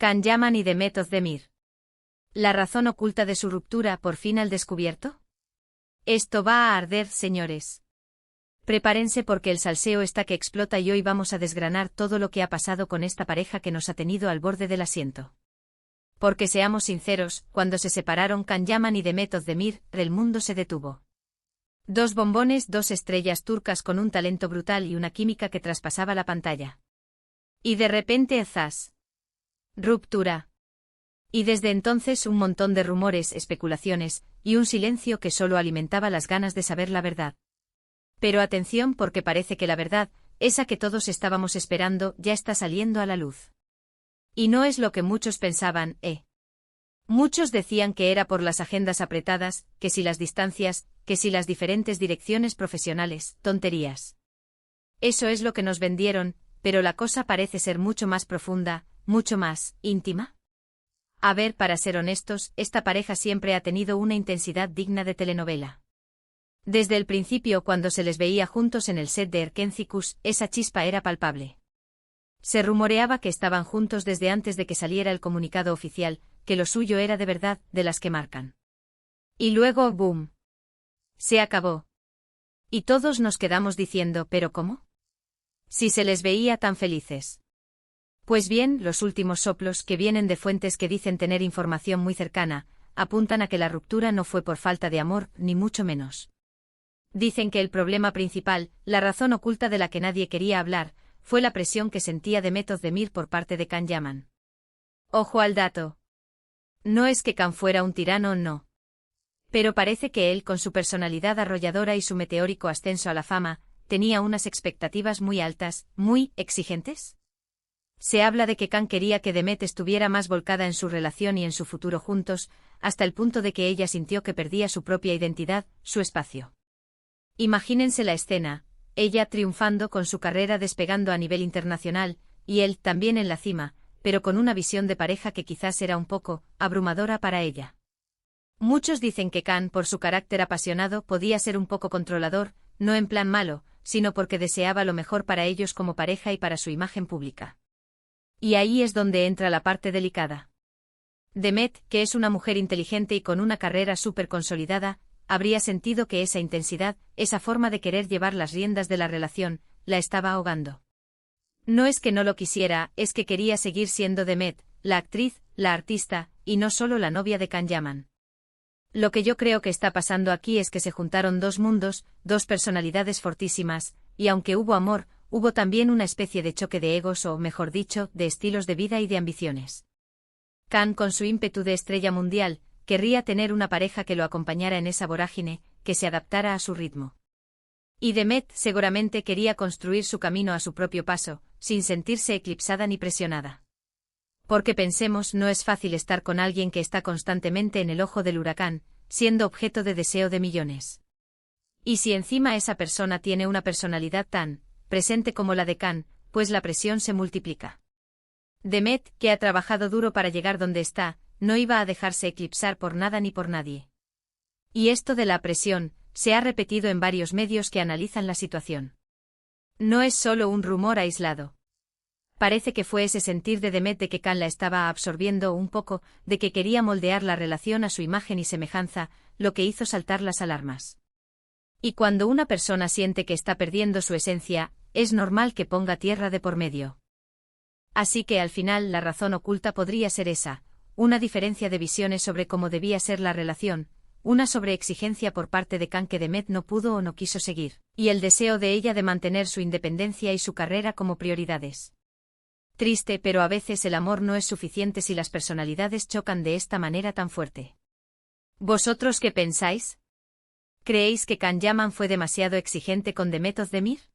Can Yaman y Demet Özdemir. ¿La razón oculta de su ruptura por fin al descubierto? Esto va a arder, señores. Prepárense porque el salseo está que explota y hoy vamos a desgranar todo lo que ha pasado con esta pareja que nos ha tenido al borde del asiento. Porque seamos sinceros, cuando se separaron Can Yaman y Demet Özdemir, el mundo se detuvo. Dos bombones, dos estrellas turcas con un talento brutal y una química que traspasaba la pantalla. Y de repente, ¡zas! Ruptura. Y desde entonces un montón de rumores, especulaciones, y un silencio que solo alimentaba las ganas de saber la verdad. Pero atención porque parece que la verdad, esa que todos estábamos esperando, ya está saliendo a la luz. Y no es lo que muchos pensaban, Muchos decían que era por las agendas apretadas, que si las distancias, que si las diferentes direcciones profesionales, tonterías. Eso es lo que nos vendieron, pero la cosa parece ser mucho más profunda, mucho más íntima. A ver, para ser honestos, esta pareja siempre ha tenido una intensidad digna de telenovela. Desde el principio, cuando se les veía juntos en el set de Erkenzicus, esa chispa era palpable. Se rumoreaba que estaban juntos desde antes de que saliera el comunicado oficial, que lo suyo era de verdad, de las que marcan. Y luego, ¡boom! Se acabó. Y todos nos quedamos diciendo, ¿pero cómo? Si se les veía tan felices. Pues bien, los últimos soplos, que vienen de fuentes que dicen tener información muy cercana, apuntan a que la ruptura no fue por falta de amor, ni mucho menos. Dicen que el problema principal, la razón oculta de la que nadie quería hablar, fue la presión que sentía Demet Özdemir por parte de Can Yaman. Ojo al dato. No es que Can fuera un tirano, no. Pero parece que él, con su personalidad arrolladora y su meteórico ascenso a la fama, tenía unas expectativas muy altas, muy exigentes. Se habla de que Can quería que Demet estuviera más volcada en su relación y en su futuro juntos, hasta el punto de que ella sintió que perdía su propia identidad, su espacio. Imagínense la escena, ella triunfando con su carrera despegando a nivel internacional, y él también en la cima, pero con una visión de pareja que quizás era un poco abrumadora para ella. Muchos dicen que Can, por su carácter apasionado, podía ser un poco controlador, no en plan malo, sino porque deseaba lo mejor para ellos como pareja y para su imagen pública. Y ahí es donde entra la parte delicada. Demet, que es una mujer inteligente y con una carrera súper consolidada, habría sentido que esa intensidad, esa forma de querer llevar las riendas de la relación, la estaba ahogando. No es que no lo quisiera, es que quería seguir siendo Demet, la actriz, la artista, y no solo la novia de Can Yaman. Lo que yo creo que está pasando aquí es que se juntaron dos mundos, dos personalidades fortísimas, y aunque hubo amor, hubo también una especie de choque de egos o, mejor dicho, de estilos de vida y de ambiciones. Can, con su ímpetu de estrella mundial, querría tener una pareja que lo acompañara en esa vorágine, que se adaptara a su ritmo. Y Demet seguramente quería construir su camino a su propio paso, sin sentirse eclipsada ni presionada. Porque pensemos, no es fácil estar con alguien que está constantemente en el ojo del huracán, siendo objeto de deseo de millones. Y si encima esa persona tiene una personalidad tan presente como la de Can, pues la presión se multiplica. Demet, que ha trabajado duro para llegar donde está, no iba a dejarse eclipsar por nada ni por nadie. Y esto de la presión, se ha repetido en varios medios que analizan la situación. No es solo un rumor aislado. Parece que fue ese sentir de Demet de que Can la estaba absorbiendo un poco, de que quería moldear la relación a su imagen y semejanza, lo que hizo saltar las alarmas. Y cuando una persona siente que está perdiendo su esencia, es normal que ponga tierra de por medio. Así que al final la razón oculta podría ser esa, una diferencia de visiones sobre cómo debía ser la relación, una sobreexigencia por parte de Can que Demet no pudo o no quiso seguir, y el deseo de ella de mantener su independencia y su carrera como prioridades. Triste, pero a veces el amor no es suficiente si las personalidades chocan de esta manera tan fuerte. ¿Vosotros qué pensáis? ¿Creéis que Can Yaman fue demasiado exigente con Demet Özdemir?